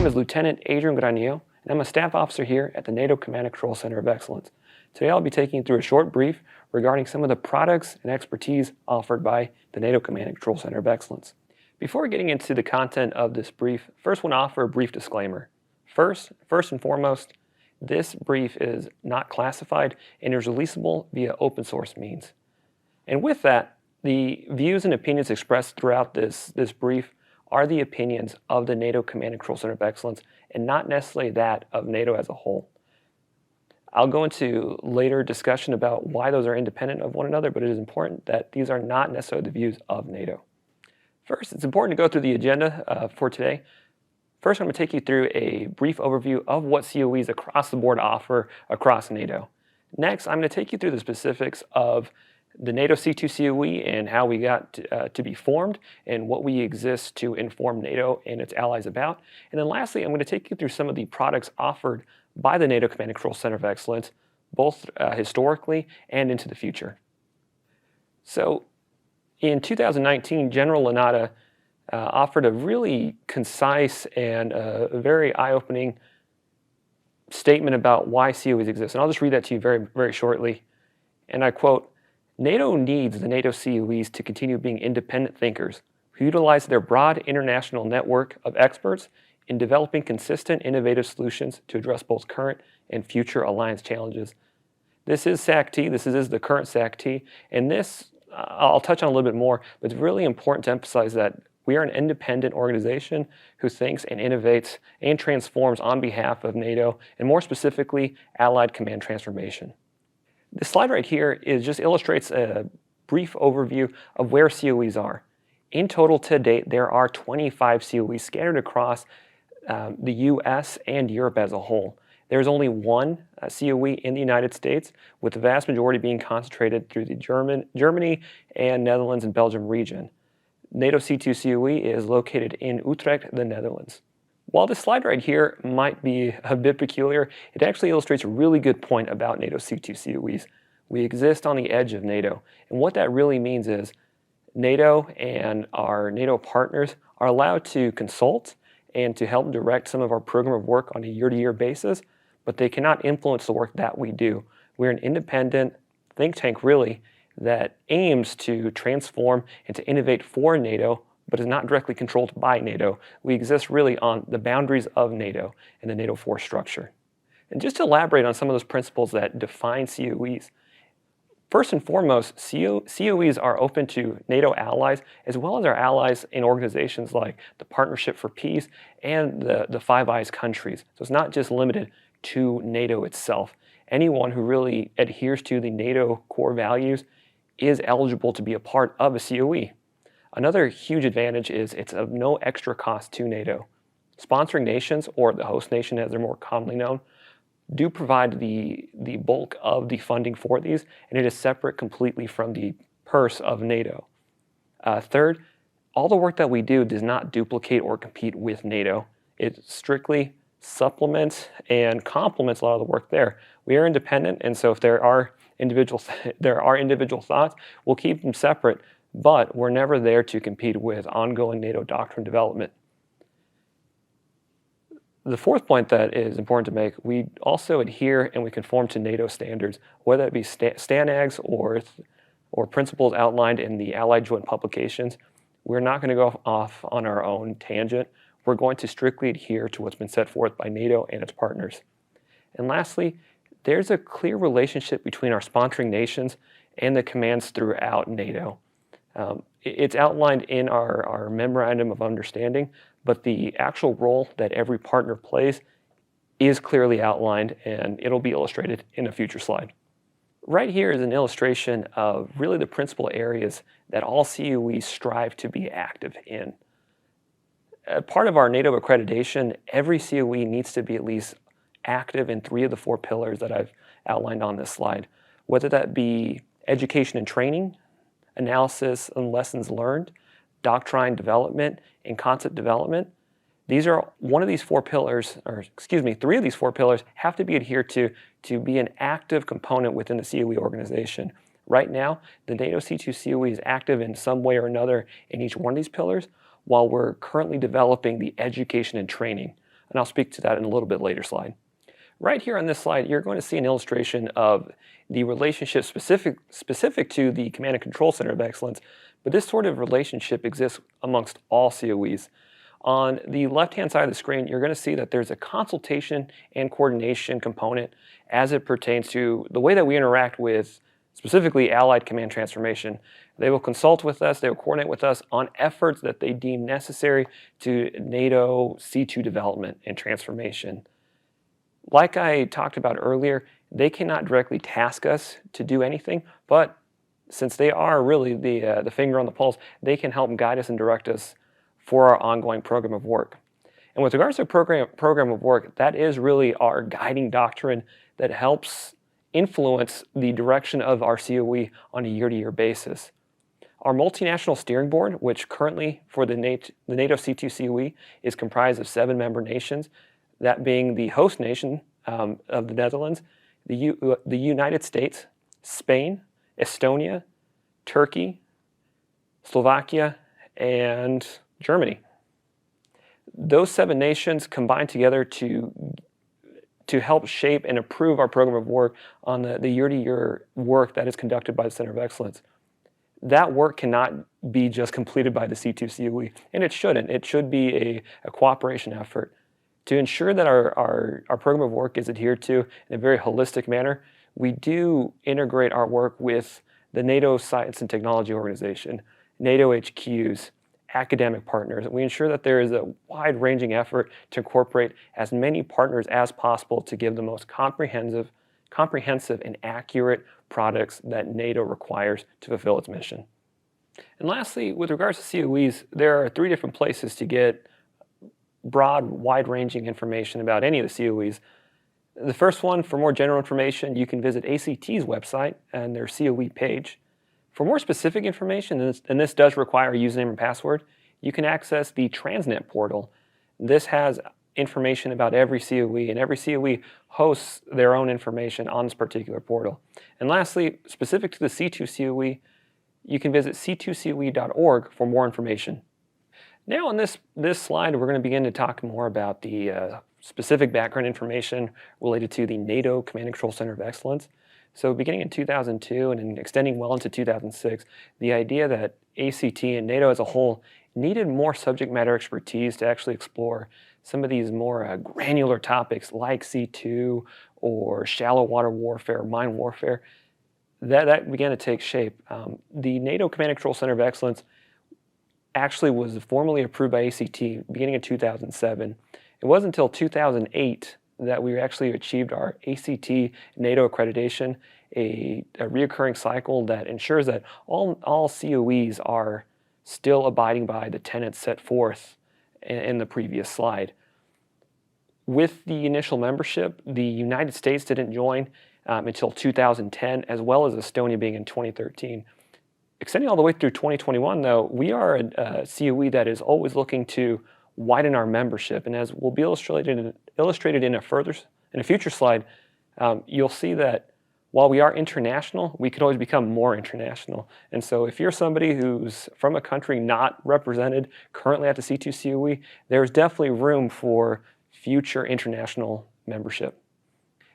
name is Lieutenant Adrian Granillo, and I'm a staff officer here at the NATO Command and Control Center of Excellence. Today I'll be taking you through a short brief regarding some of the products and expertise offered by the NATO Command and Control Center of Excellence. Before getting into the content of this brief, first I want to offer a brief disclaimer. First and foremost, this brief is not classified and is releasable via open source means. And with that, the views and opinions expressed throughout this brief are the opinions of the NATO Command and Control Center of Excellence and not necessarily that of NATO as a whole. I'll go into later discussion about why those are independent of one another, but it is important that these are not necessarily the views of NATO. First, it's important to go through the agenda for today. First, I'm going to take you through a brief overview of what COEs across the board offer across NATO. Next, I'm going to take you through the specifics of the Nato C2Coe and how we got to be formed and what we exist to inform NATO and its allies about. And then lastly, I'm going to take you through some of the products offered by the NATO Command and Control Center of Excellence, both historically and into the future. So in 2019, General Lanata offered a really concise and a very eye-opening statement about why COEs exist. And I'll just read that to you very, very shortly. And I quote, "NATO needs the NATO COEs to continue being independent thinkers who utilize their broad international network of experts in developing consistent, innovative solutions to address both current and future alliance challenges." This is SAC-T, this is the current SAC-T, and this I'll touch on a little bit more, but it's really important to emphasize that we are an independent organization who thinks and innovates and transforms on behalf of NATO, and more specifically, Allied Command Transformation. This slide right here just illustrates a brief overview of where COEs are. In total to date, there are 25 COEs scattered across the US and Europe as a whole. There's only one COE in the United States, with the vast majority being concentrated through the Germany and Netherlands and Belgium region. NATO C2Coe is located in Utrecht, the Netherlands. While this slide right here might be a bit peculiar, it actually illustrates a really good point about NATO C2Coes. We exist on the edge of NATO, and what that really means is NATO and our NATO partners are allowed to consult and to help direct some of our program of work on a year-to-year basis, but they cannot influence the work that we do. We're an independent think tank, really, that aims to transform and to innovate for NATO, but is not directly controlled by NATO. We exist really on the boundaries of NATO and the NATO force structure. And just to elaborate on some of those principles that define COEs, first and foremost, COEs are open to NATO allies as well as our allies in organizations like the Partnership for Peace and the Five Eyes countries. So it's not just limited to NATO itself. Anyone who really adheres to the NATO core values is eligible to be a part of a COE. Another huge advantage is it's of no extra cost to NATO. Sponsoring nations, or the host nation as they're more commonly known, do provide the bulk of the funding for these, and it is separate completely from the purse of NATO. Third, all the work that we do does not duplicate or compete with NATO. It strictly supplements and complements a lot of the work there. We are independent, and so if there are individual thoughts, we'll keep them separate, but we're never there to compete with ongoing NATO doctrine development. The fourth point that is important to make, we also adhere and we conform to NATO standards, whether it be STANAGs or principles outlined in the Allied Joint Publications. We're not going to go off on our own tangent. We're going to strictly adhere to what's been set forth by NATO and its partners. And lastly, there's a clear relationship between our sponsoring nations and the commands throughout NATO. It's outlined in our Memorandum of Understanding, but the actual role that every partner plays is clearly outlined, and it'll be illustrated in a future slide. Right here is an illustration of really the principal areas that all COEs strive to be active in. Part of our NATO accreditation, every COE needs to be at least active in 3 of the 4 pillars that I've outlined on this slide, whether that be education and training, analysis and lessons learned, doctrine development, and concept development. These are one of these 4 pillars, or excuse me, 3 of these 4 pillars have to be adhered to be an active component within the COE organization. Right now, the NATO C2Coe is active in some way or another in each one of these pillars, while we're currently developing the education and training. and I'll speak to that in a little bit later slide. Right here on this slide, you're going to see an illustration of the relationship specific to the Command and Control Center of Excellence, but this sort of relationship exists amongst all COEs. On the left-hand side of the screen, you're going to see that there's a consultation and coordination component as it pertains to the way that we interact with specifically Allied Command Transformation. They will consult with us, they will coordinate with us on efforts that they deem necessary to NATO C2 development and transformation. Like I talked about earlier, they cannot directly task us to do anything, but since they are really the finger on the pulse, they can help guide us and direct us for our ongoing program of work. And with regards to program of work, that is really our guiding doctrine that helps influence the direction of our COE on a year-to-year basis. Our multinational steering board, which currently for the NATO C2 COE is comprised of 7 member nations, that being the host nation of the Netherlands, the United States, Spain, Estonia, Turkey, Slovakia, and Germany. Those 7 nations combine together to help shape and improve our program of work on the year-to-year work that is conducted by the Center of Excellence. That work cannot be just completed by the C2 COE, and it shouldn't. It should be a cooperation effort. To ensure that our program of work is adhered to in a very holistic manner, we do integrate our work with the NATO Science and Technology Organization, NATO HQs, academic partners. We ensure that there is a wide-ranging effort to incorporate as many partners as possible to give the most comprehensive and accurate products that NATO requires to fulfill its mission. And lastly, with regards to COEs, there are 3 different places to get broad, wide-ranging information about any of the COEs. The first one, for more general information, you can visit ACT's website and their COE page. For more specific information, and this does require a username and password, you can access the Transnet portal. This has information about every COE, and every COE hosts their own information on this particular portal. And lastly, specific to the C2 COE, you can visit c2coe.org for more information. Now on this slide, we're going to begin to talk more about the specific background information related to the NATO Command and Control Center of Excellence. So beginning in 2002 and extending well into 2006, the idea that ACT and NATO as a whole needed more subject matter expertise to actually explore some of these more granular topics like C2 or shallow water warfare, mine warfare, that began to take shape. The NATO Command and Control Center of Excellence actually was formally approved by ACT beginning in 2007. It wasn't until 2008 that we actually achieved our ACT NATO accreditation, a reoccurring cycle that ensures that all COEs are still abiding by the tenets set forth in the previous slide. With the initial membership, the United States didn't join until 2010, as well as Estonia being in 2013. Extending all the way through 2021, though, we are a COE that is always looking to widen our membership, and as will be illustrated in a future slide, you'll see that while we are international, we can always become more international. And so if you're somebody who's from a country not represented currently at the C2 COE, there's definitely room for future international membership.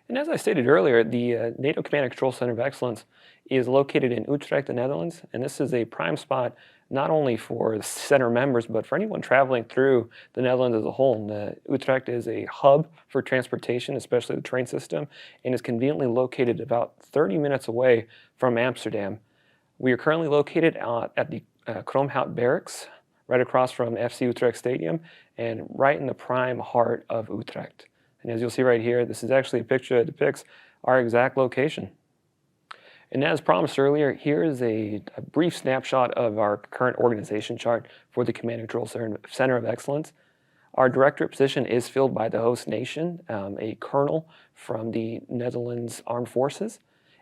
And as I stated earlier, the NATO Command and Control Center of Excellence is located in Utrecht, the Netherlands, and this is a prime spot not only for the center members, but for anyone traveling through the Netherlands as a whole. Utrecht is a hub for transportation, especially the train system, and is conveniently located about 30 minutes away from Amsterdam. We are currently located at the Kromhout Barracks, right across from FC Utrecht Stadium, and right in the prime heart of Utrecht. And as you'll see right here, this is actually a picture that depicts our exact location. And as promised earlier, here is a brief snapshot of our current organization chart for the Command and Control Center of Excellence. Our directorate position is filled by the host nation, a colonel from the Netherlands Armed Forces.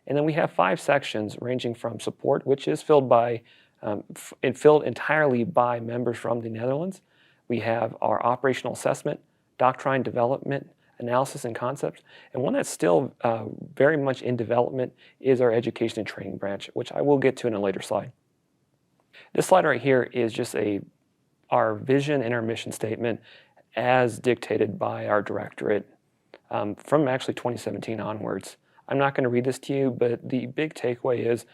And then we have 5 sections ranging from support, which is filled entirely by members from the Netherlands. We have our operational assessment, doctrine development, analysis and concepts, and one that's still very much in development is our education and training branch, which I will get to in a later slide. This slide right here is just our vision and our mission statement as dictated by our directorate from actually 2017 onwards. I'm not going to read this to you, but the big takeaway is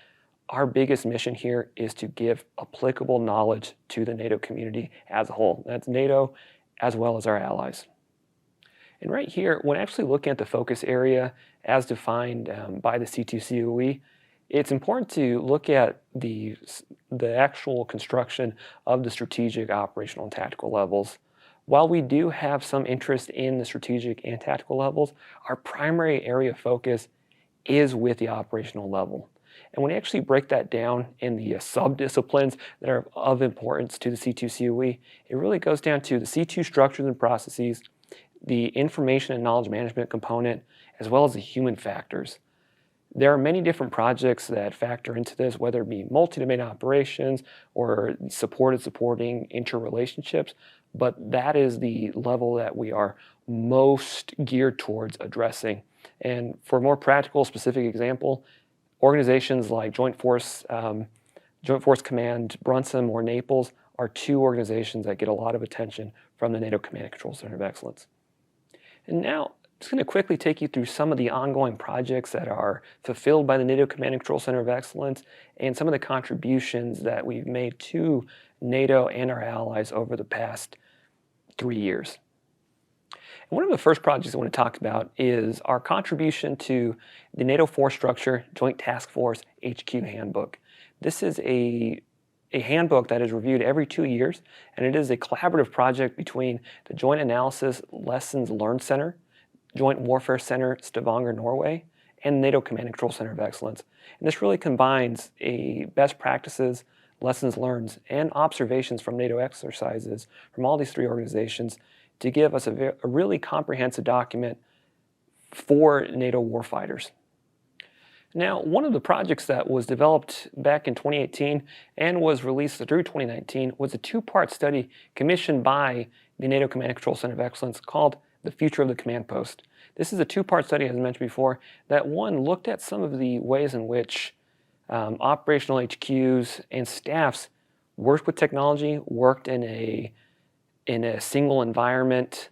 our biggest mission here is to give applicable knowledge to the NATO community as a whole. That's NATO as well as our allies. And right here, when actually looking at the focus area as defined by the C2COE, it's important to look at the actual construction of the strategic, operational, and tactical levels. While we do have some interest in the strategic and tactical levels, our primary area of focus is with the operational level. And when you actually break that down in the sub-disciplines that are of importance to the C2COE, it really goes down to the C2 structures and processes, the information and knowledge management component, as well as the human factors. There are many different projects that factor into this, whether it be multi-domain operations or supporting interrelationships, but that is the level that we are most geared towards addressing. And for a more practical, specific example, organizations like Joint Force Command Brunson or Naples are two organizations that get a lot of attention from the NATO Command and Control Center of Excellence. And now, I'm just going to quickly take you through some of the ongoing projects that are fulfilled by the NATO Command and Control Center of Excellence and some of the contributions that we've made to NATO and our allies over the past 3 years. And one of the first projects I want to talk about is our contribution to the NATO Force Structure Joint Task Force HQ Handbook. This is a handbook that is reviewed every 2 years, and it is a collaborative project between the Joint Analysis Lessons Learned Center, Joint Warfare Center, Stavanger, Norway, and NATO Command and Control Center of Excellence. And this really combines best practices, lessons learned, and observations from NATO exercises from all these three organizations to give us a really comprehensive document for NATO warfighters. Now, one of the projects that was developed back in 2018 and was released through 2019 was a two-part study commissioned by the NATO Command and Control Center of Excellence called The Future of the Command Post. This is a two-part study, as I mentioned before, that one looked at some of the ways in which operational HQs and staffs worked with technology, worked in a single environment,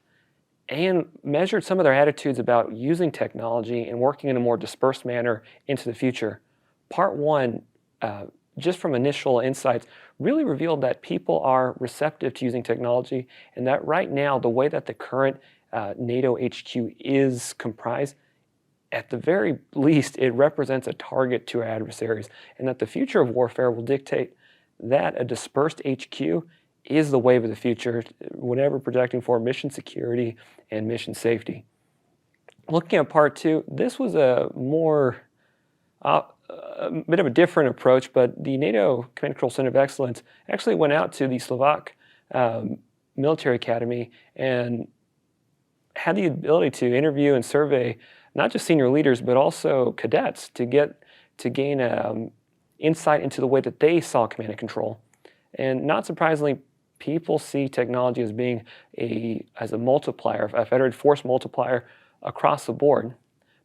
and measured some of their attitudes about using technology and working in a more dispersed manner into the future. Part one, just from initial insights, really revealed that people are receptive to using technology, and that right now, the way that the current NATO HQ is comprised, at the very least, it represents a target to our adversaries, and that the future of warfare will dictate that a dispersed HQ is the wave of the future whenever projecting for mission security and mission safety. Looking at part two, this was a bit of a different approach, but the NATO Command and Control Center of Excellence actually went out to the Slovak military academy and had the ability to interview and survey not just senior leaders, but also cadets to gain insight into the way that they saw command and control. And not surprisingly, people see technology as being as a multiplier, a federated force multiplier across the board.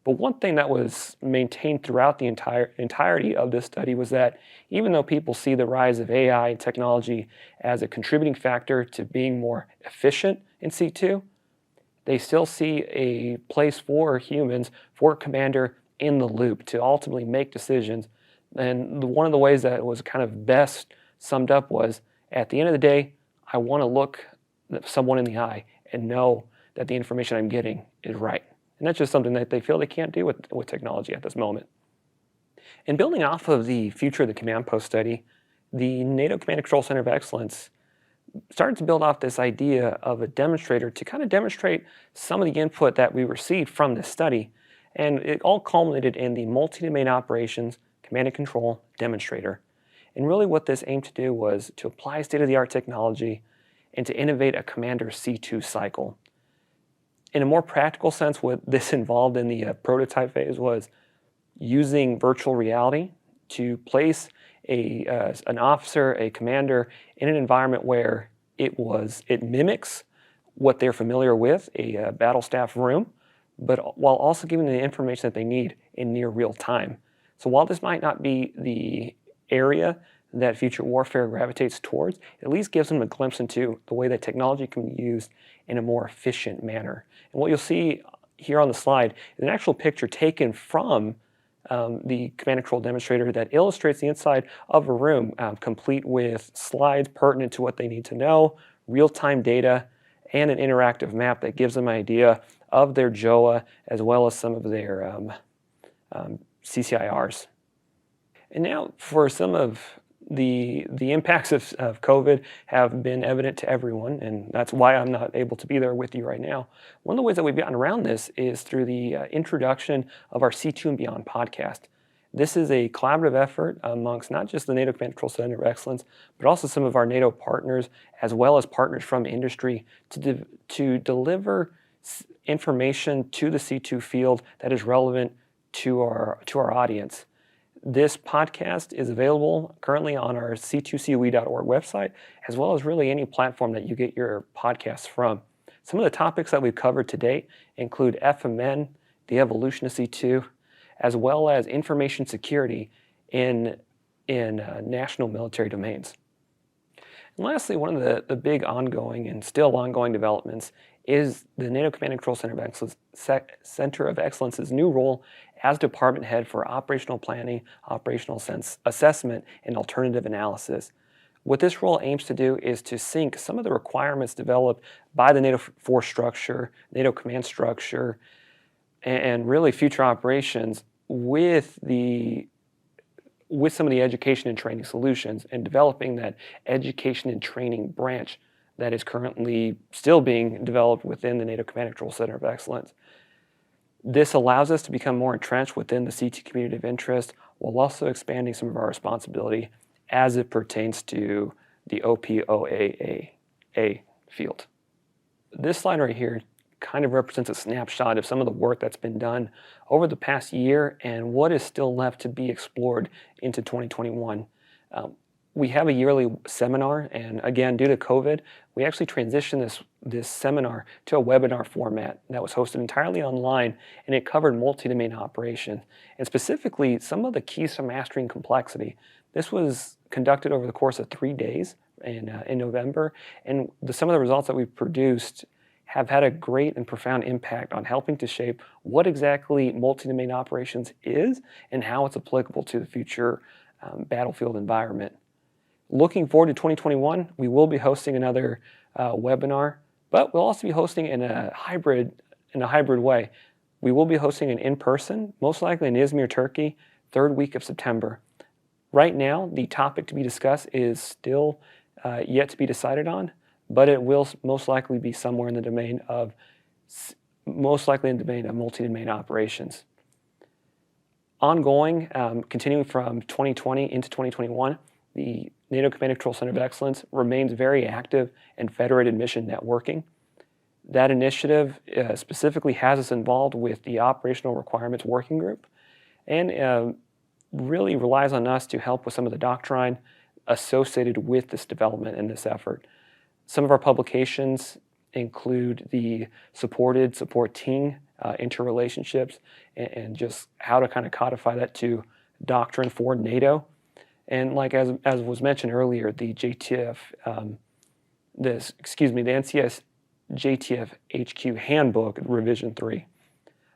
But one thing that was maintained throughout the entirety of this study was that even though people see the rise of AI and technology as a contributing factor to being more efficient in C2, they still see a place for humans, for a commander in the loop to ultimately make decisions. And one of the ways that it was kind of best summed up was, at the end of the day, I want to look someone in the eye and know that the information I'm getting is right. And that's just something that they feel they can't do with technology at this moment. And building off of the Future of the Command Post study, the NATO Command and Control Center of Excellence started to build off this idea of a demonstrator to kind of demonstrate some of the input that we received from this study. And it all culminated in the Multi-Domain Operations Command and Control Demonstrator. And really what this aimed to do was to apply state-of-the-art technology and to innovate a commander C2 cycle. In a more practical sense, what this involved in the prototype phase was using virtual reality to place an officer, a commander, in an environment where it mimics what they're familiar with, a battle staff room, but while also giving them the information that they need in near real time. So while this might not be the area that future warfare gravitates towards, it at least gives them a glimpse into the way that technology can be used in a more efficient manner. And what you'll see here on the slide is an actual picture taken from the command and control demonstrator that illustrates the inside of a room, complete with slides pertinent to what they need to know, real-time data, and an interactive map that gives them an idea of their JOA as well as some of their CCIRs. And now for some of the impacts of COVID have been evident to everyone, and that's why I'm not able to be there with you right now. One of the ways that we've gotten around this is through the introduction of our C2 and Beyond podcast. This is a collaborative effort amongst not just the NATO Command and Control Center of Excellence, but also some of our NATO partners, as well as partners from industry, to deliver information to the C2 field that is relevant to our audience. This podcast is available currently on our c2coe.org website, as well as really any platform that you get your podcasts from. Some of the topics that we've covered to date include FMN, the evolution of C2, as well as information security in national military domains. And lastly, one of the big ongoing and still ongoing developments is the NATO Command and Control Center of Excellence's new role as department head for operational planning, operational assessment, and alternative analysis. What this role aims to do is to sync some of the requirements developed by the NATO force structure, NATO command structure, and really future operations with some of the education and training solutions, and developing that education and training branch that is currently still being developed within the NATO Command and Control Center of Excellence. This allows us to become more entrenched within the CT community of interest, while also expanding some of our responsibility as it pertains to the OPOAA field. This slide right here kind of represents a snapshot of some of the work that's been done over the past year and what is still left to be explored into 2021. We have a yearly seminar, and again, due to COVID, we actually transitioned this seminar to a webinar format that was hosted entirely online, and it covered multi-domain operations, and specifically some of the keys to mastering complexity. This was conducted over the course of 3 days in November, and some of the results that we produced have had a great and profound impact on helping to shape what exactly multi-domain operations is and how it's applicable to the future battlefield environment. Looking forward to 2021, we will be hosting another webinar, but we'll also be hosting in a hybrid way. We will be hosting an in-person, most likely in Izmir, Turkey, 3rd week of September. Right now, the topic to be discussed is still yet to be decided on, but it will most likely be somewhere in the domain of multi-domain operations. Ongoing, continuing from 2020 into 2021, the NATO Command and Control Center of Excellence remains very active in federated mission networking. That initiative specifically has us involved with the Operational Requirements Working Group, and really relies on us to help with some of the doctrine associated with this development and this effort. Some of our publications include the support-team interrelationships, and just how to kind of codify that to doctrine for NATO. And like as was mentioned earlier, the NCS JTF HQ Handbook Revision 3.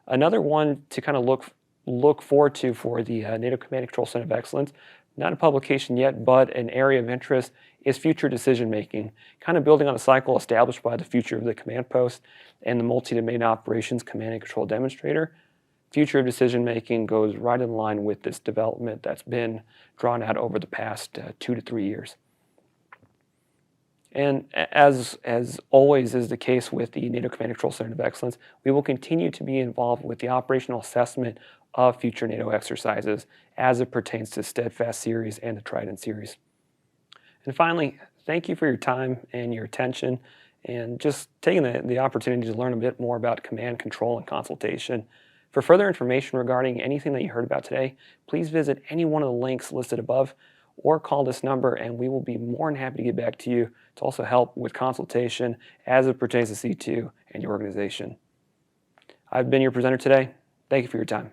Another one to kind of look forward to for the NATO Command and Control Center of Excellence, not a publication yet, but an area of interest, is future decision making, kind of building on a cycle established by the Future of the Command Post and the Multi-Domain Operations Command and Control Demonstrator. Future decision making goes right in line with this development that's been drawn out over the past 2 to 3 years. And as always is the case with the NATO Command and Control Center of Excellence, we will continue to be involved with the operational assessment of future NATO exercises as it pertains to Steadfast Series and the Trident Series. And finally, thank you for your time and your attention, and just taking the opportunity to learn a bit more about command, control, and consultation. For further information regarding anything that you heard about today, please visit any one of the links listed above or call this number, and we will be more than happy to get back to you to also help with consultation as it pertains to C2 and your organization. I've been your presenter today. Thank you for your time.